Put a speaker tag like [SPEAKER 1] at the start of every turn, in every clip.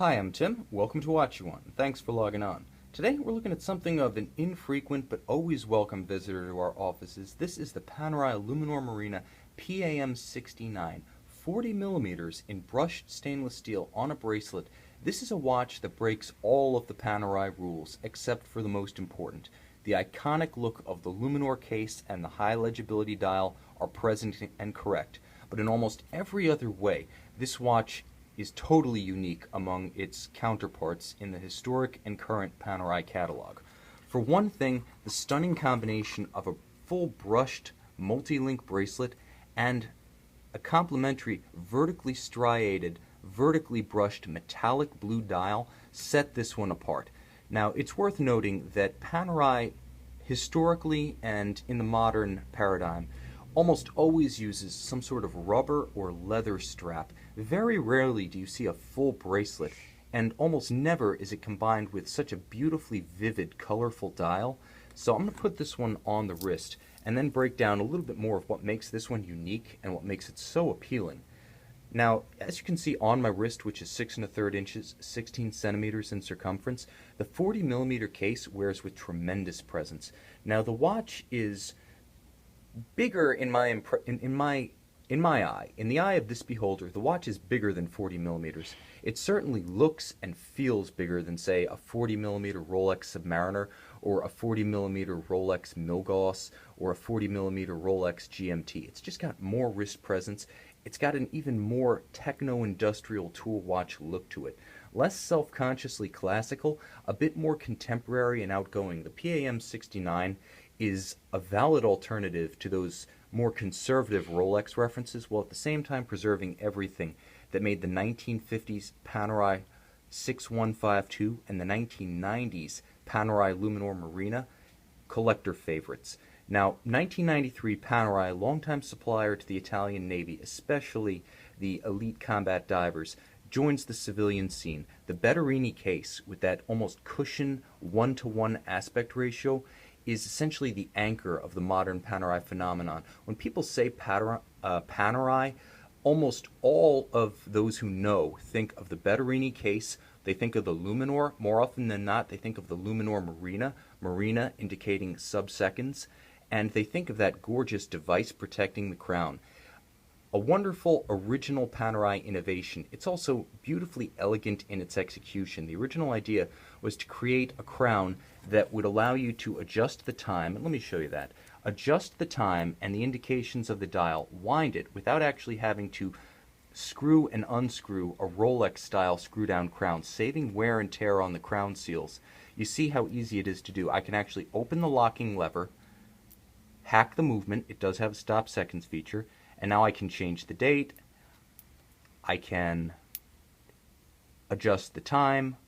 [SPEAKER 1] Hi, I'm Tim. Welcome to Watch You One. Thanks for logging on. Today we're looking at something of an infrequent but always welcome visitor to our offices. This is the Panerai Luminor Marina PAM00069, 40 millimeters in brushed stainless steel on a bracelet. This is a watch that breaks all of the Panerai rules except for the most important. The iconic look of the Luminor case and the high legibility dial are present and correct, but in almost every other way, this watch is totally unique among its counterparts in the historic and current Panerai catalog. For one thing, the stunning combination of a full brushed multi-link bracelet and a complementary vertically striated, vertically brushed metallic blue dial set this one apart. Now, it's worth noting that Panerai, historically and in the modern paradigm, almost always uses some sort of rubber or leather strap. Very rarely do you see a full bracelet, and almost never is it combined with such a beautifully vivid, colorful dial. So I'm going to put this one on the wrist and then break down a little bit more of what makes this one unique and what makes it so appealing. Now, as you can see on my wrist, which is 6 1/3 inches, 16 centimeters in circumference, the 40 millimeter case wears with tremendous presence. Now, the watch is bigger in my eye. In the eye of this beholder, the watch is bigger than 40 millimeters. It certainly looks and feels bigger than, say, a 40 millimeter Rolex Submariner, or a 40 millimeter Rolex Milgauss, or a 40 millimeter Rolex GMT. It's just got more wrist presence. It's got an even more techno-industrial tool watch look to it. Less self-consciously classical, a bit more contemporary and outgoing. The PAM00069 is a valid alternative to those more conservative Rolex references, while at the same time preserving everything that made the 1950s Panerai 6152 and the 1990s Panerai Luminor Marina collector favorites. Now, 1993 Panerai, longtime supplier to the Italian Navy, especially the elite combat divers, joins the civilian scene. The Paneristi case, with that almost cushion 1-to-1 aspect ratio, is essentially the anchor of the modern Panerai phenomenon. When people say Panerai, almost all of those who know think of the Paneristi case. They think of the Luminor. More often than not, they think of the Luminor Marina indicating sub-seconds, and they think of that gorgeous device protecting the crown. A wonderful original Panerai innovation. It's also beautifully elegant in its execution. The original idea was to create a crown that would allow you to adjust the time, and let me show you that. Adjust the time and the indications of the dial, wind it without actually having to screw and unscrew a Rolex-style screw-down crown, saving wear and tear on the crown seals. You see how easy it is to do. I can actually open the locking lever, hack the movement. It does have a stop seconds feature. And now I can change the date, I can adjust the time,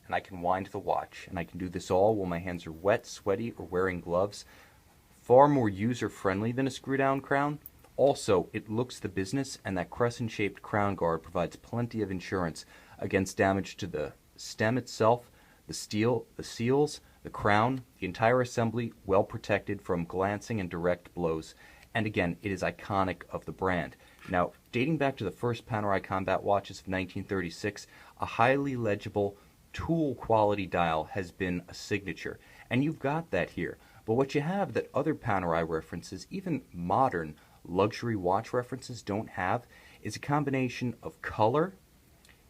[SPEAKER 1] and I can wind the watch. And I can do this all while my hands are wet, sweaty, or wearing gloves. Far more user-friendly than a screw-down crown. Also, it looks the business, and that crescent-shaped crown guard provides plenty of insurance against damage to the stem itself, the steel, the seals, the crown, the entire assembly, well protected from glancing and direct blows. And again, it is iconic of the brand. Now, dating back to the first Panerai combat watches of 1936, a highly legible tool quality dial has been a signature. And you've got that here. But what you have that other Panerai references, even modern luxury watch references, don't have is a combination of color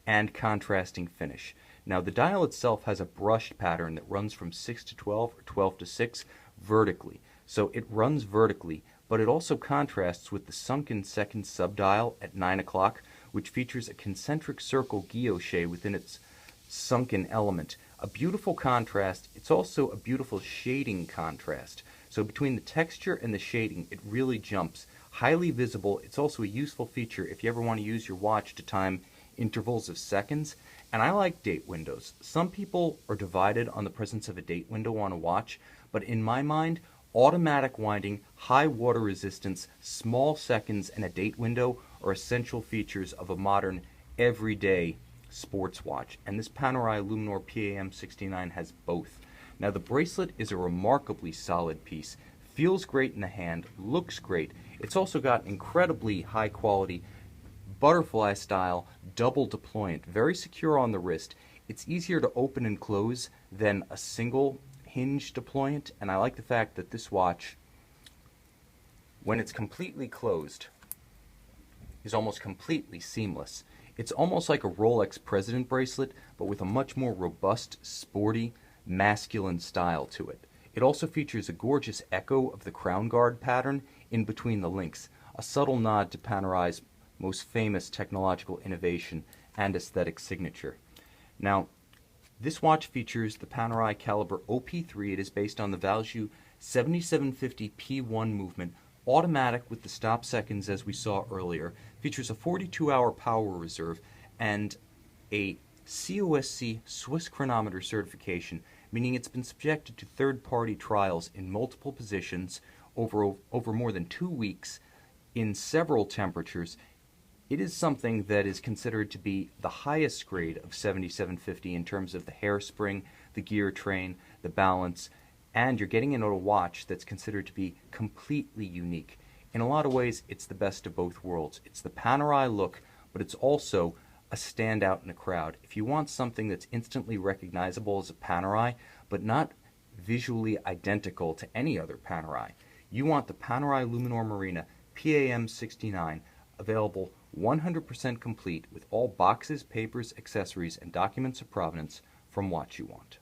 [SPEAKER 1] and contrasting finish. Now, the dial itself has a brushed pattern that runs from 6 to 12 or 12 to 6 vertically. So it runs vertically, but it also contrasts with the sunken second subdial at 9 o'clock, which features a concentric circle guilloche within its sunken element. A beautiful contrast. It's also a beautiful shading contrast. So between the texture and the shading, it really jumps. Highly visible. It's also a useful feature if you ever want to use your watch to time intervals of seconds. And I like date windows. Some people are divided on the presence of a date window on a watch, but in my mind, automatic winding, high water resistance, small seconds, and a date window are essential features of a modern, everyday sports watch. And this Panerai Luminor PAM00069 has both. Now, the bracelet is a remarkably solid piece, feels great in the hand, looks great. It's also got incredibly high quality butterfly style, double deployant, very secure on the wrist. It's easier to open and close than a single hinge deployant, and I like the fact that this watch, when it's completely closed, is almost completely seamless. It's almost like a Rolex President bracelet, but with a much more robust, sporty, masculine style to it. It also features a gorgeous echo of the crown guard pattern in between the links, a subtle nod to Panerai's most famous technological innovation and aesthetic signature. Now, this watch features the Panerai caliber OP3. It is based on the Valjoux 7750 P1 movement, automatic with the stop seconds as we saw earlier, features a 42-hour power reserve and a COSC Swiss chronometer certification, meaning it's been subjected to third-party trials in multiple positions over more than 2 weeks in several temperatures. It is something that is considered to be the highest grade of 7750 in terms of the hairspring, the gear train, the balance, and you're getting into a watch that's considered to be completely unique. In a lot of ways, it's the best of both worlds. It's the Panerai look, but it's also a standout in a crowd. If you want something that's instantly recognizable as a Panerai, but not visually identical to any other Panerai, you want the Panerai Luminor Marina PAM00069, available 100% complete with all boxes, papers, accessories, and documents of provenance from Watch You Want.